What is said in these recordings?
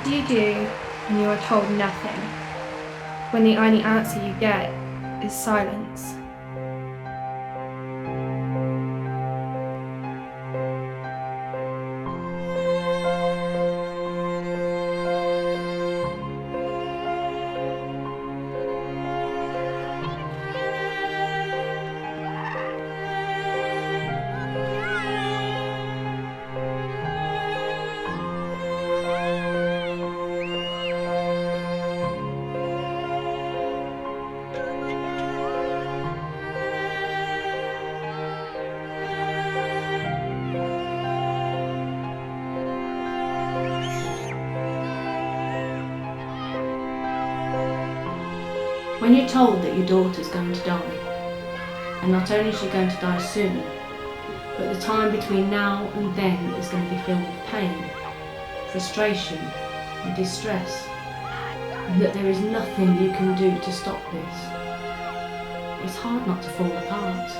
What do you do when you are told nothing? When the only answer you get is silence? When you're told that your daughter's going to die, and not only is she going to die soon, but the time between now and then is going to be filled with pain, frustration and distress, and that there is nothing you can do to stop this, it's hard not to fall apart.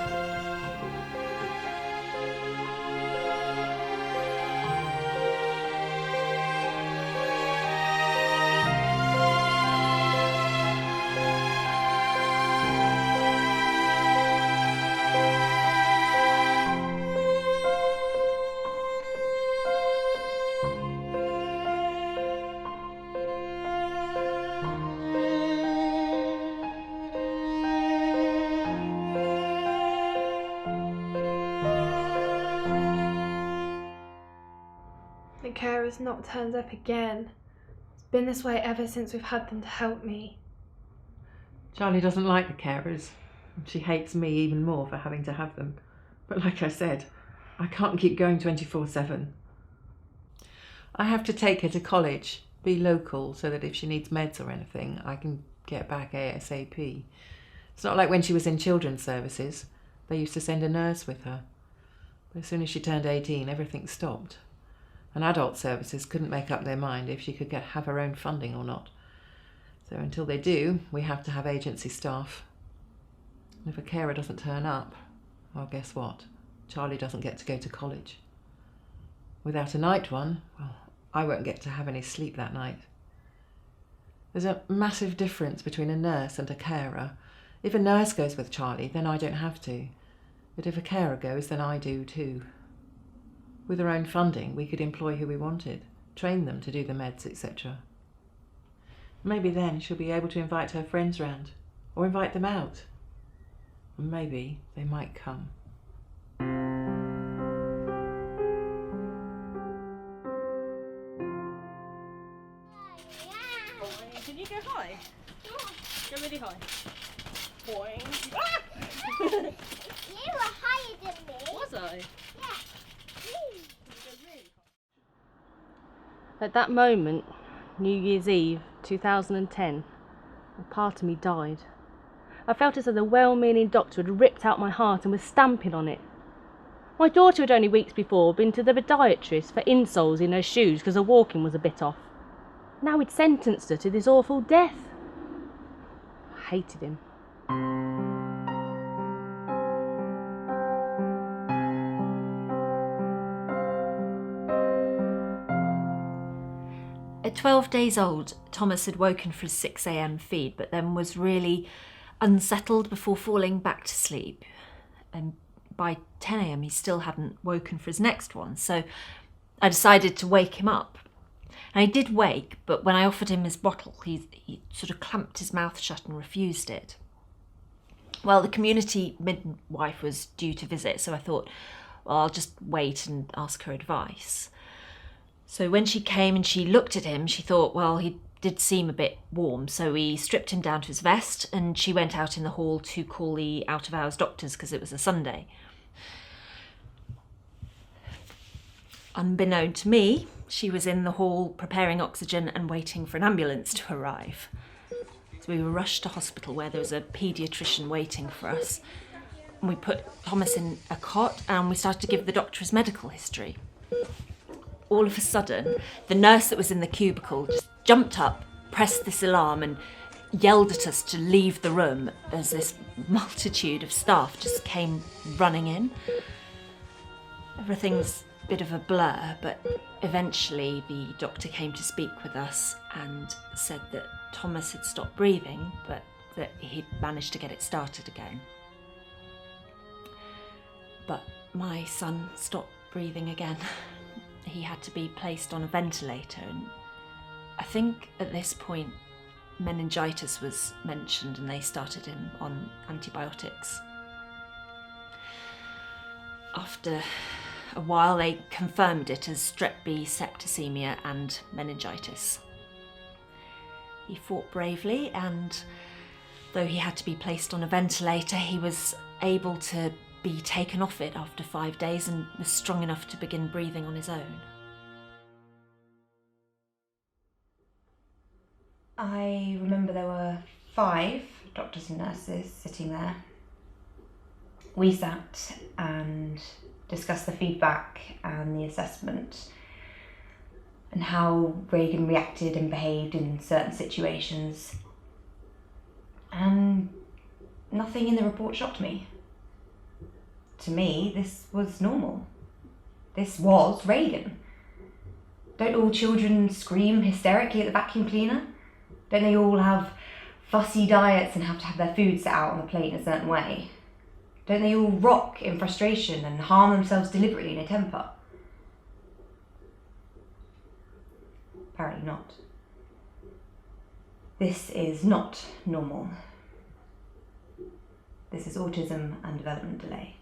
The carer's not turned up again. It's been this way ever since we've had them to help me. Charlie doesn't like the carers. She hates me even more for having to have them. But like I said, I can't keep going 24/7. I have to take her to college, be local, so that if she needs meds or anything, I can get back ASAP. It's not like when she was in children's services. They used to send a nurse with her. But as soon as she turned 18, everything stopped. And adult services couldn't make up their mind if she could have her own funding or not. So until they do, we have to have agency staff. And if a carer doesn't turn up, well, guess what? Charlie doesn't get to go to college. Without a night one, well, I won't get to have any sleep that night. There's a massive difference between a nurse and a carer. If a nurse goes with Charlie, then I don't have to. But if a carer goes, then I do too. With her own funding, we could employ who we wanted, train them to do the meds, etc. Maybe then she'll be able to invite her friends round, or invite them out. And maybe they might come. Can you go high? Go really high. Boing. You were higher than me. Was I? Yeah. At that moment, New Year's Eve 2010, a part of me died. I felt as though the well-meaning doctor had ripped out my heart and was stamping on it. My daughter had only weeks before been to the podiatrist for insoles in her shoes because her walking was a bit off. Now he'd sentenced her to this awful death. I hated him. At 12 days old, Thomas had woken for his 6 a.m. feed, but then was really unsettled before falling back to sleep. And by 10 a.m. he still hadn't woken for his next one, so I decided to wake him up. And he did wake, but when I offered him his bottle, he sort of clamped his mouth shut and refused it. Well, the community midwife was due to visit, so I thought, well, I'll just wait and ask her advice. So when she came and she looked at him, she thought, well, he did seem a bit warm, so we stripped him down to his vest and she went out in the hall to call the out-of-hours doctors because it was a Sunday. Unbeknown to me, she was in the hall preparing oxygen and waiting for an ambulance to arrive. So we were rushed to hospital where there was a paediatrician waiting for us. And we put Thomas in a cot and we started to give the doctor his medical history. All of a sudden, the nurse that was in the cubicle just jumped up, pressed this alarm and yelled at us to leave the room as this multitude of staff just came running in. Everything's bit of a blur, but eventually the doctor came to speak with us and said that Thomas had stopped breathing, but that he'd managed to get it started again. But my son stopped breathing again. He had to be placed on a ventilator, and I think at this point meningitis was mentioned and they started him on antibiotics. After a while they confirmed it as strep B septicemia and meningitis. He fought bravely, and though he had to be placed on a ventilator, he was able to be taken off it after 5 days and was strong enough to begin breathing on his own. I remember there were 5 doctors and nurses sitting there. We sat and discussed the feedback and the assessment and how Reagan reacted and behaved in certain situations. And nothing in the report shocked me. To me, this was normal. This was Reagan. Don't all children scream hysterically at the vacuum cleaner? Don't they all have fussy diets and have to have their food set out on the plate in a certain way? Don't they all rock in frustration and harm themselves deliberately in a temper? Apparently not. This is not normal. This is autism and development delay.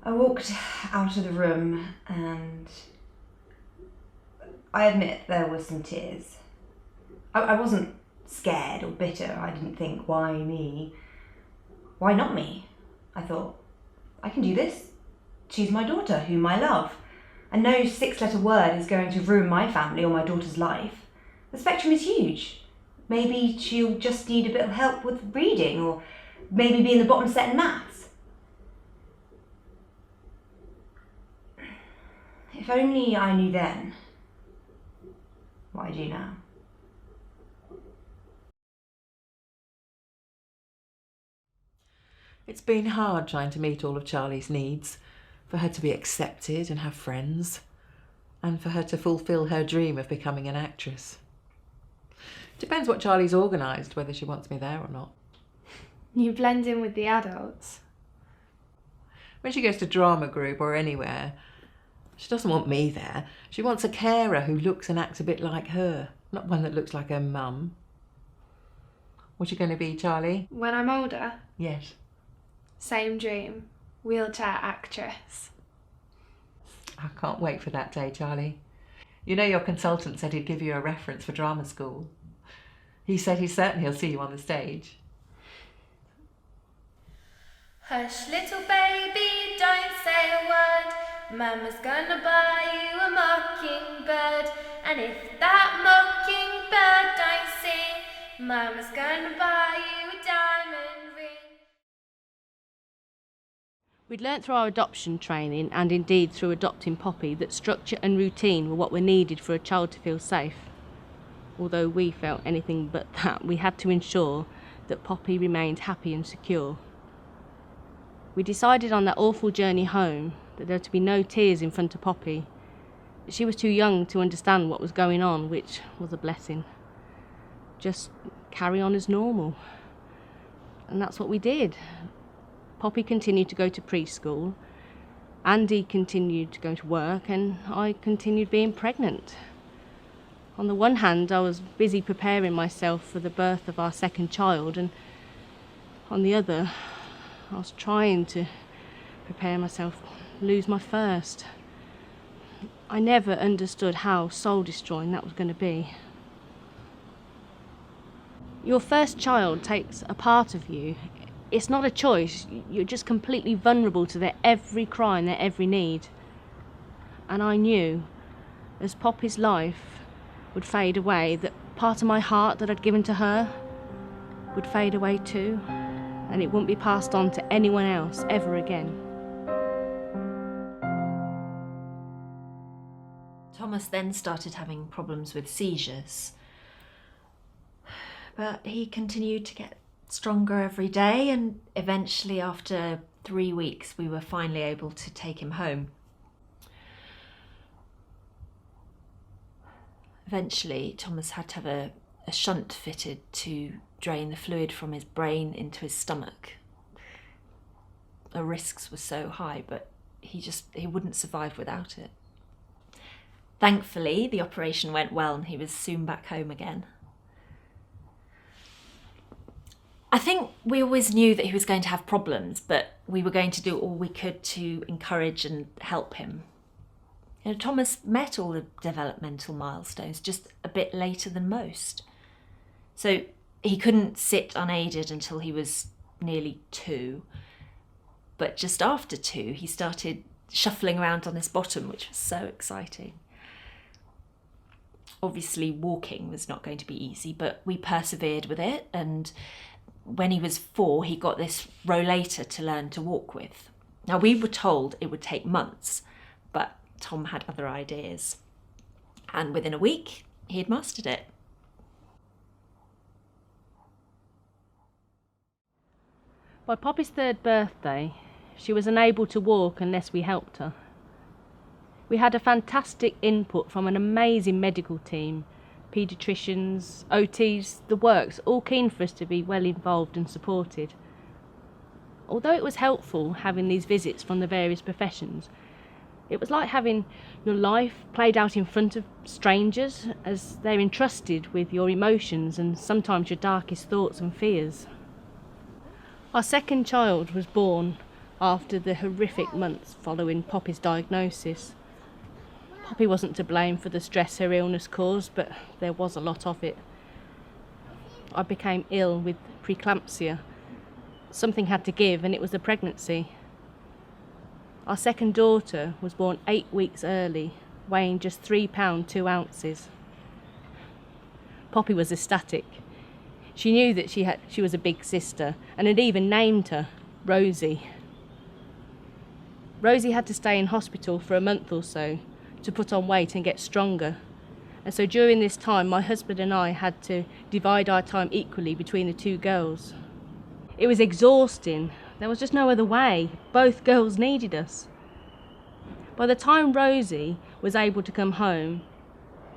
I walked out of the room and I admit there were some tears. I wasn't scared or bitter. I didn't think, why me? Why not me? I thought, I can do this. She's my daughter, whom I love. And no 6-letter word is going to ruin my family or my daughter's life. The spectrum is huge. Maybe she'll just need a bit of help with reading, or maybe be in the bottom set in maths. If only I knew then what I do now. It's been hard trying to meet all of Charlie's needs, for her to be accepted and have friends, and for her to fulfil her dream of becoming an actress. Depends what Charlie's organised, whether she wants me there or not. You blend in with the adults. When she goes to drama group or anywhere, she doesn't want me there. She wants a carer who looks and acts a bit like her, not one that looks like her mum. What's she going to be, Charlie? When I'm older, Yes. same dream, wheelchair actress. I can't wait for that day, Charlie. You know your consultant said he'd give you a reference for drama school. He said he's certain he'll see you on the stage. Hush, little baby, don't say a word. Mama's gonna buy you a mockingbird. And if that mockingbird don't sing, Mama's gonna buy you a diamond ring. We'd learnt through our adoption training, and indeed through adopting Poppy, that structure and routine were what were needed for a child to feel safe. Although we felt anything but that, we had to ensure that Poppy remained happy and secure. We decided on that awful journey home that there were to be no tears in front of Poppy. She was too young to understand what was going on, which was a blessing. Just carry on as normal. And that's what we did. Poppy continued to go to preschool, Andy continued to go to work, and I continued being pregnant. On the one hand, I was busy preparing myself for the birth of our second child, and on the other, I was trying to prepare myself to lose my first. I never understood how soul-destroying that was going to be. Your first child takes a part of you. It's not a choice. You're just completely vulnerable to their every cry and their every need. And I knew, as Poppy's life would fade away, that part of my heart that I'd given to her would fade away too, and it wouldn't be passed on to anyone else ever again. Thomas then started having problems with seizures, but he continued to get stronger every day, and eventually, after 3 weeks we were finally able to take him home. Eventually, Thomas had to have a shunt fitted to drain the fluid from his brain into his stomach. The risks were so high, but he wouldn't survive without it. Thankfully, the operation went well and he was soon back home again. I think we always knew that he was going to have problems, but we were going to do all we could to encourage and help him. You know, Thomas met all the developmental milestones just a bit later than most. So he couldn't sit unaided until he was nearly 2. But just after 2, he started shuffling around on his bottom, which was so exciting. Obviously, walking was not going to be easy, but we persevered with it. And when he was 4, he got this rollator to learn to walk with. Now, we were told it would take months, but Tom had other ideas. And within a week, he had mastered it. By Poppy's 3rd birthday, she was unable to walk unless we helped her. We had a fantastic input from an amazing medical team, paediatricians, OTs, the works, all keen for us to be well involved and supported. Although it was helpful having these visits from the various professions, it was like having your life played out in front of strangers, as they're entrusted with your emotions and sometimes your darkest thoughts and fears. Our 2nd child was born after the horrific months following Poppy's diagnosis. Poppy wasn't to blame for the stress her illness caused, but there was a lot of it. I became ill with preeclampsia. Something had to give, and it was the pregnancy. Our 2nd daughter was born 8 weeks early, weighing just £3 2 ounces. Poppy was ecstatic. She knew that she was a big sister and had even named her Rosie. Rosie had to stay in hospital for a month or so to put on weight and get stronger. And so during this time, my husband and I had to divide our time equally between the 2 girls. It was exhausting. There was just no other way. Both girls needed us. By the time Rosie was able to come home,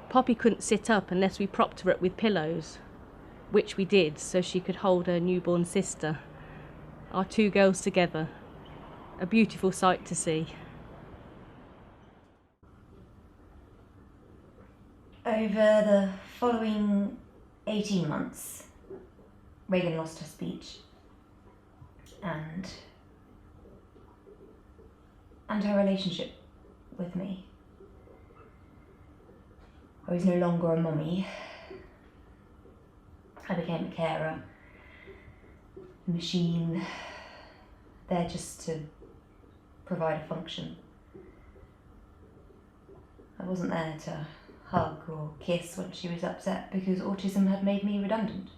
Poppy couldn't sit up unless we propped her up with pillows, which we did so she could hold her newborn sister. Our 2 girls together. A beautiful sight to see. Over the following 18 months, Reagan lost her speech and her relationship with me. I was no longer a mummy. I became a carer, a machine, there just to provide a function. I wasn't there to hug or kiss when she was upset because autism had made me redundant.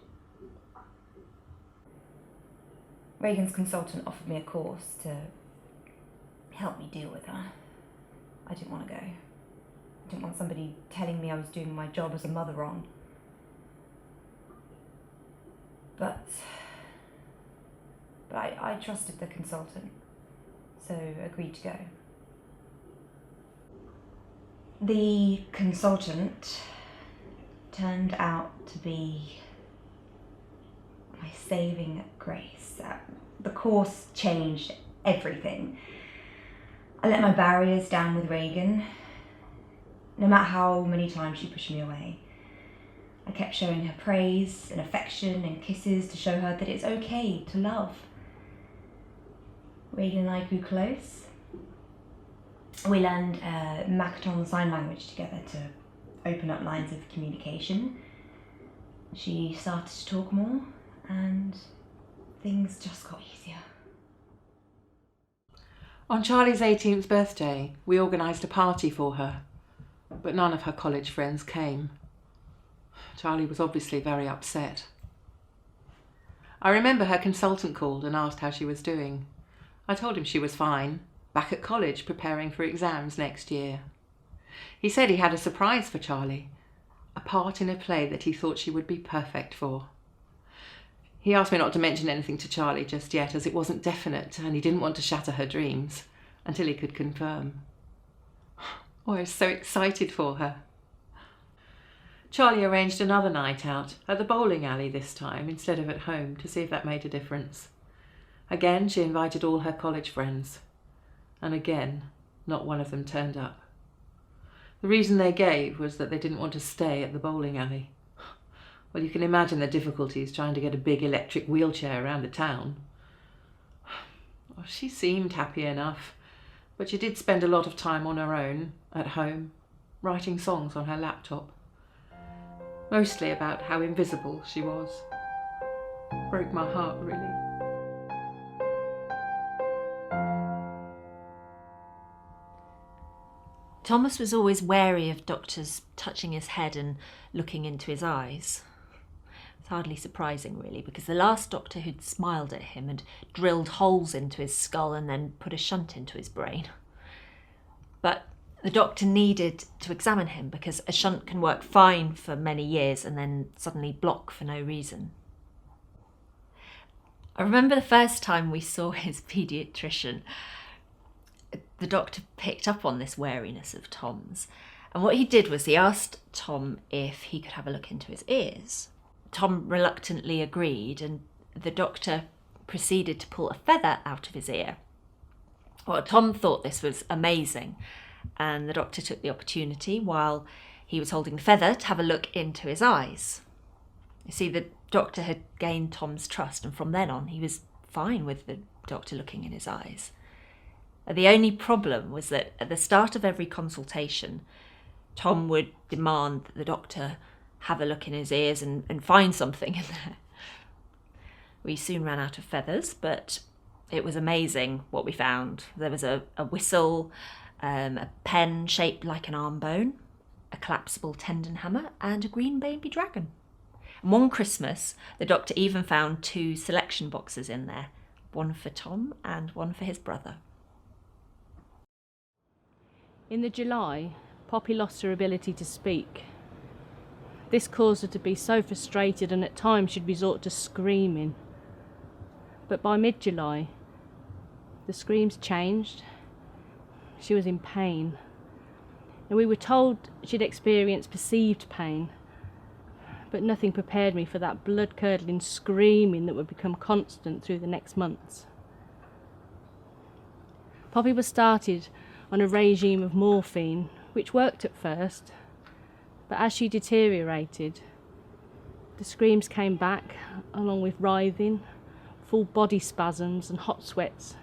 Reagan's consultant offered me a course to help me deal with her. I didn't want to go. I didn't want somebody telling me I was doing my job as a mother wrong. But I trusted the consultant, so agreed to go. The consultant turned out to be my saving grace. The course changed everything. I let my barriers down with Reagan. No matter how many times she pushed me away, I kept showing her praise and affection and kisses to show her that it's okay to love. Reagan and I grew close. We learned Makaton Sign Language together to open up lines of communication. She started to talk more and things just got easier. On Charlie's 18th birthday, we organised a party for her, but none of her college friends came. Charlie was obviously very upset. I remember her consultant called and asked how she was doing. I told him she was fine, back at college preparing for exams next year. He said he had a surprise for Charlie, a part in a play that he thought she would be perfect for. He asked me not to mention anything to Charlie just yet, as it wasn't definite and he didn't want to shatter her dreams until he could confirm. Oh, I was so excited for her. Charlie arranged another night out, at the bowling alley this time, instead of at home, to see if that made a difference. Again, she invited all her college friends. And again, not one of them turned up. The reason they gave was that they didn't want to stay at the bowling alley. Well, you can imagine the difficulties trying to get a big electric wheelchair around the town. Well, she seemed happy enough, but she did spend a lot of time on her own, at home, writing songs on her laptop. Mostly about how invisible she was. Broke my heart, really. Thomas was always wary of doctors touching his head and looking into his eyes. It's hardly surprising, really, because the last doctor who'd smiled at him had drilled holes into his skull and then put a shunt into his brain. But the doctor needed to examine him because a shunt can work fine for many years and then suddenly block for no reason. I remember the first time we saw his paediatrician, the doctor picked up on this wariness of Tom's, and what he did was he asked Tom if he could have a look into his ears. Tom reluctantly agreed, and the doctor proceeded to pull a feather out of his ear. Well, Tom thought this was amazing, and the doctor took the opportunity while he was holding the feather to have a look into his eyes. You see, the doctor had gained Tom's trust, and from then on he was fine with the doctor looking in his eyes. The only problem was that at the start of every consultation, Tom would demand that the doctor have a look in his ears and find something in there. We soon ran out of feathers, but it was amazing what we found. There was a whistle, a pen shaped like an arm bone, a collapsible tendon hammer, and a green baby dragon. And one Christmas, the doctor even found 2 selection boxes in there, one for Tom and one for his brother. In the July, Poppy lost her ability to speak. This caused her to be so frustrated, and at times she'd resort to screaming. But by mid-July, the screams changed. She was in pain, and we were told she'd experienced perceived pain, but nothing prepared me for that blood-curdling screaming that would become constant through the next months. Poppy was started on a regime of morphine, which worked at first, but as she deteriorated, the screams came back, along with writhing, full body spasms and hot sweats,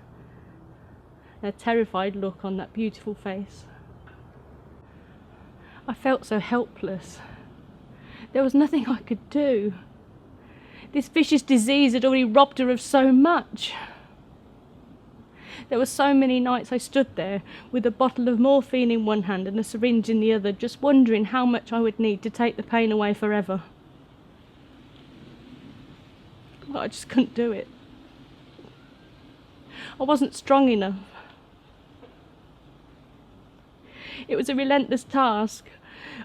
and a terrified look on that beautiful face. I felt so helpless. There was nothing I could do. This vicious disease had already robbed her of so much. There were so many nights I stood there with a bottle of morphine in one hand and a syringe in the other, just wondering how much I would need to take the pain away forever. But I just couldn't do it. I wasn't strong enough. It was a relentless task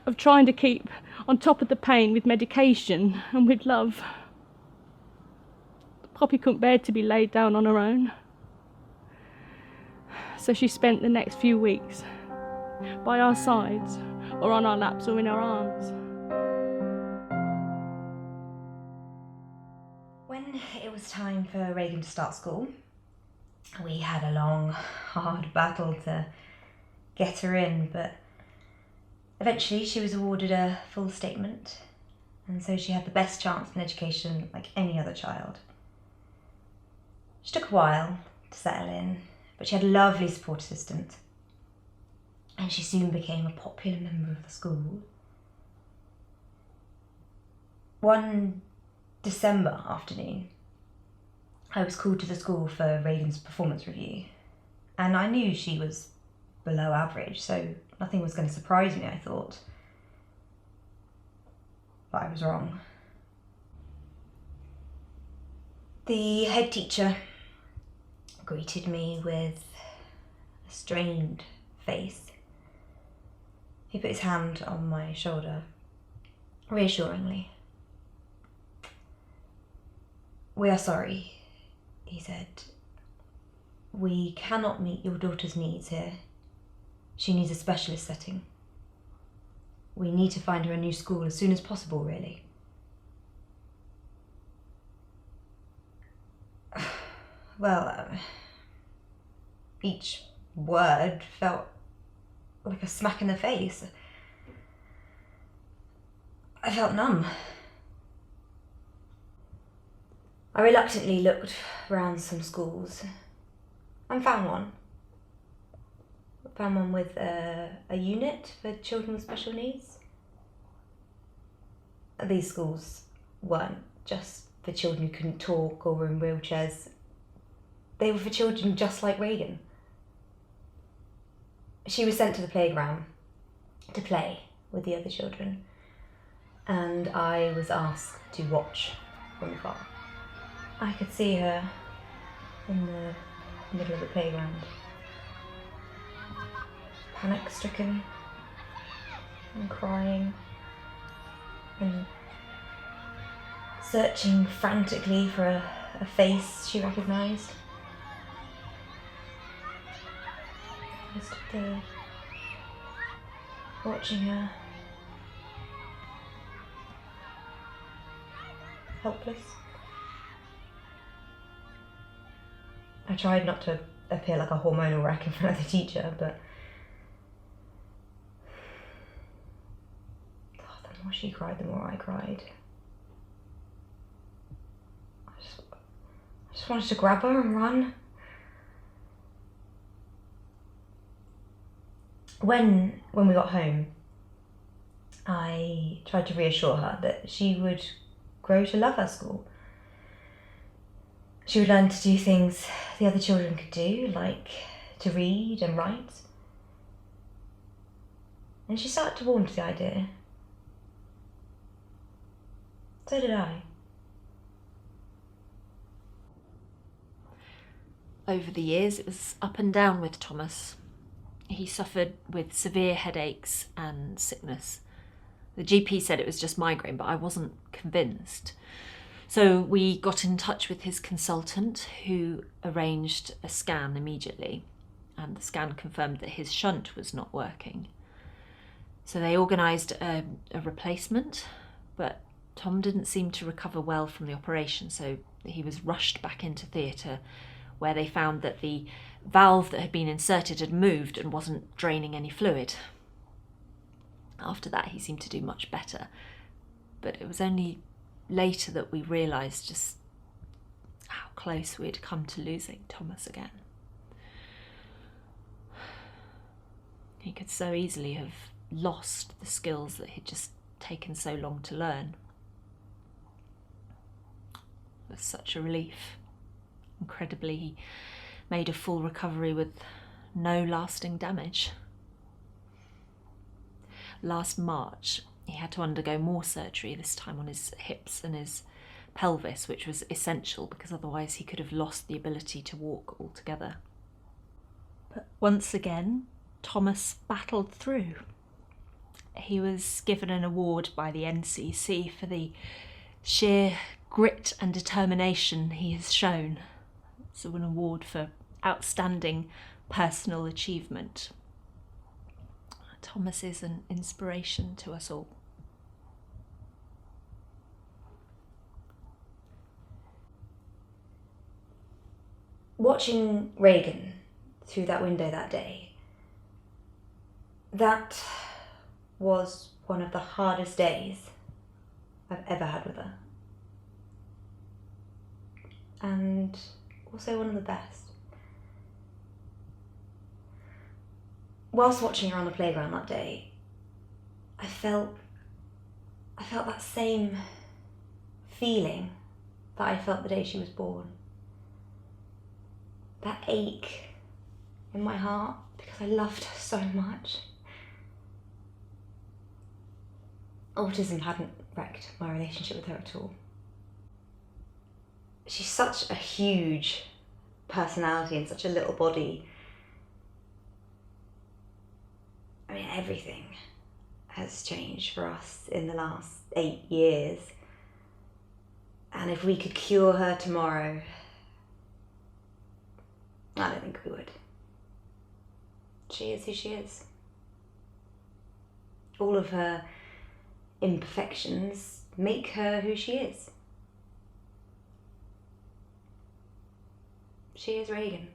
of trying to keep on top of the pain with medication and with love. Poppy couldn't bear to be laid down on her own. So she spent the next few weeks by our sides, or on our laps, or in our arms. When it was time for Reagan to start school, we had a long, hard battle to get her in, but eventually she was awarded a full statement, and so she had the best chance in education like any other child. She took a while to settle in, but she had a lovely support assistant, and she soon became a popular member of the school. One December afternoon, I was called to the school for Reagan's performance review, and I knew she was below average, so nothing was going to surprise me, I thought. But I was wrong. The head teacher greeted me with a strained face. He put his hand on my shoulder, reassuringly. "We are sorry," he said. "We cannot meet your daughter's needs here. She needs a specialist setting. We need to find her a new school as soon as possible, really." Well, each word felt like a smack in the face. I felt numb. I reluctantly looked around some schools and found one. Found one with a unit for children with special needs. These schools weren't just for children who couldn't talk or were in wheelchairs. They were for children just like Reagan. She was sent to the playground to play with the other children, and I was asked to watch from afar. I could see her in the middle of the playground, panic-stricken and crying and searching frantically for a face she recognised. I stood there, watching her, helpless. I tried not to appear like a hormonal wreck in front of the teacher, but the more she cried, the more I cried. I just wanted to grab her and run. When we got home, I tried to reassure her that she would grow to love her school. She would learn to do things the other children could do, like to read and write. And she started to warm to the idea. So did I. Over the years, it was up and down with Thomas. He suffered with severe headaches and sickness. The GP said it was just migraine, but I wasn't convinced. So we got in touch with his consultant, who arranged a scan immediately, and the scan confirmed that his shunt was not working. So they organised a replacement, but Tom didn't seem to recover well from the operation, so he was rushed back into theatre, where they found that the valve that had been inserted had moved and wasn't draining any fluid. After that, he seemed to do much better, but it was only later that we realised just how close we had come to losing Thomas again. He could so easily have lost the skills that he'd just taken so long to learn. It was such a relief. Incredibly, he made a full recovery with no lasting damage. Last March, he had to undergo more surgery, this time on his hips and his pelvis, which was essential because otherwise he could have lost the ability to walk altogether. But once again, Thomas battled through. He was given an award by the NCC for the sheer grit and determination he has shown. It's an award for outstanding personal achievement. Thomas is an inspiration to us all. Watching Reagan through that window that day, that was one of the hardest days I've ever had with her. And also one of the best. Whilst watching her on the playground that day, I felt that same feeling that I felt the day she was born. That ache in my heart because I loved her so much. Autism hadn't wrecked my relationship with her at all. She's such a huge personality in such a little body. I mean, everything has changed for us in the last 8 years. And if we could cure her tomorrow, I don't think we would. She is who she is. All of her imperfections make her who she is. She is Reagan.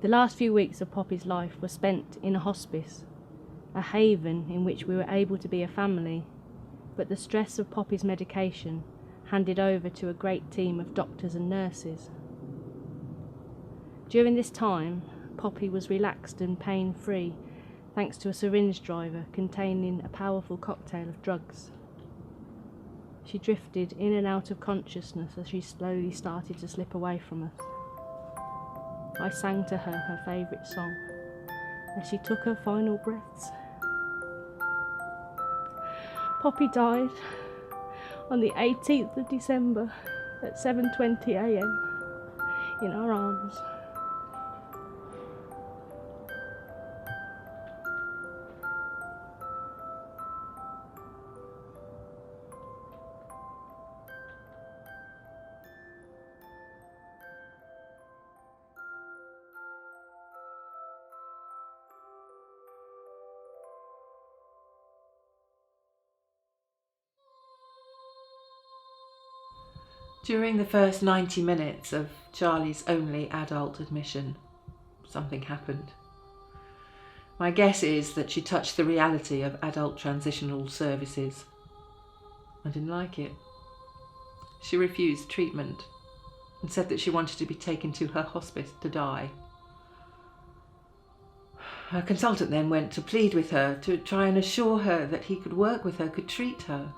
The last few weeks of Poppy's life were spent in a hospice, a haven in which we were able to be a family, but the stress of Poppy's medication handed over to a great team of doctors and nurses. During this time, Poppy was relaxed and pain-free thanks to a syringe driver containing a powerful cocktail of drugs. She drifted in and out of consciousness as she slowly started to slip away from us. I sang to her her favourite song as she took her final breaths. Poppy died on the 18th of December at 7:20 a.m. in our arms. During the first 90 minutes of Charlie's only adult admission, something happened. My guess is that she touched the reality of adult transitional services. I didn't like it. She refused treatment and said that she wanted to be taken to her hospice to die. Her consultant then went to plead with her, to try and assure her that he could work with her, could treat her.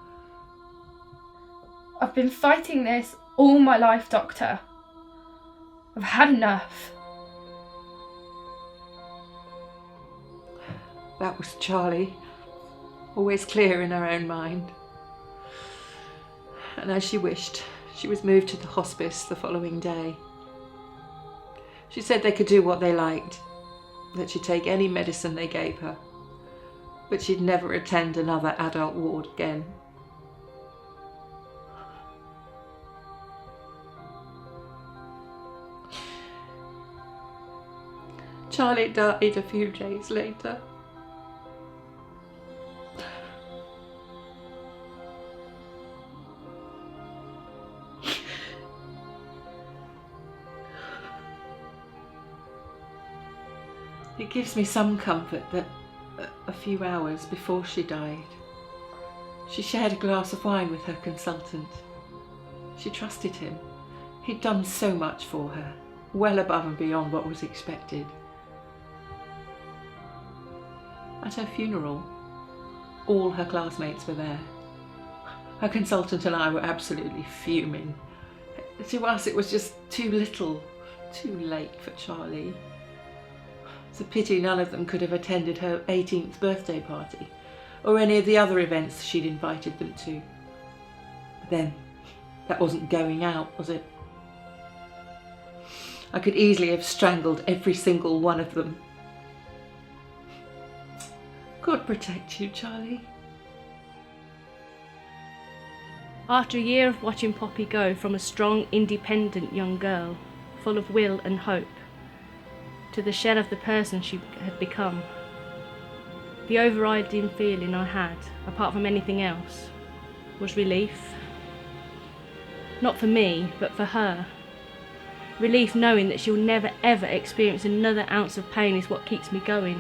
I've been fighting this all my life, Doctor. I've had enough. That was Charlie, always clear in her own mind. And as she wished, she was moved to the hospice the following day. She said they could do what they liked, that she'd take any medicine they gave her, but she'd never attend another adult ward again. Charlie died a few days later. It gives me some comfort that a few hours before she died, she shared a glass of wine with her consultant. She trusted him. He'd done so much for her, well above and beyond what was expected. At her funeral, all her classmates were there. Her consultant and I were absolutely fuming. To us, it was just too little, too late for Charlie. It's a pity none of them could have attended her 18th birthday party, or any of the other events she'd invited them to. But then, that wasn't going out, was it? I could easily have strangled every single one of them. God protect you, Charlie. After a year of watching Poppy go from a strong, independent young girl, full of will and hope, to the shell of the person she had become, the overriding feeling I had, apart from anything else, was relief. Not for me, but for her. Relief knowing that she'll never ever experience another ounce of pain is what keeps me going.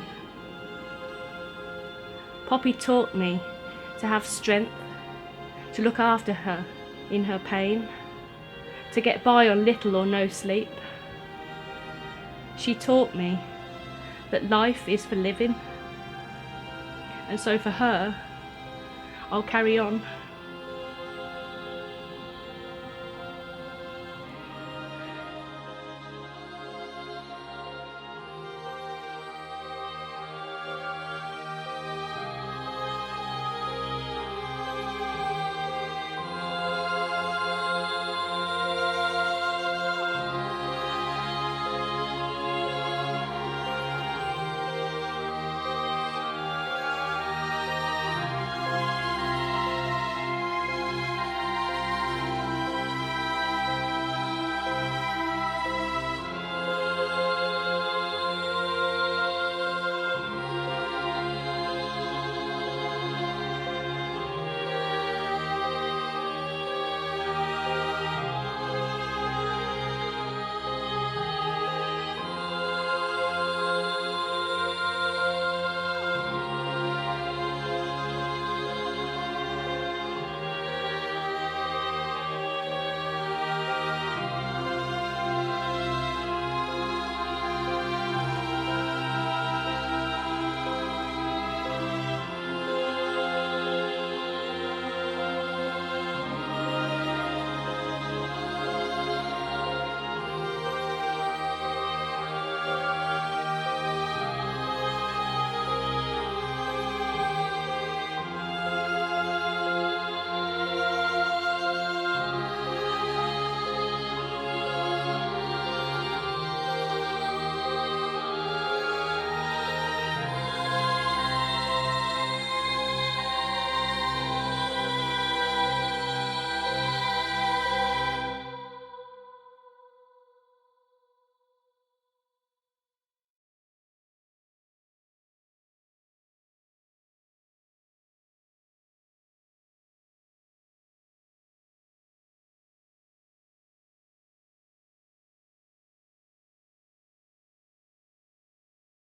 Poppy taught me to have strength, to look after her in her pain, to get by on little or no sleep. She taught me that life is for living, and so for her, I'll carry on.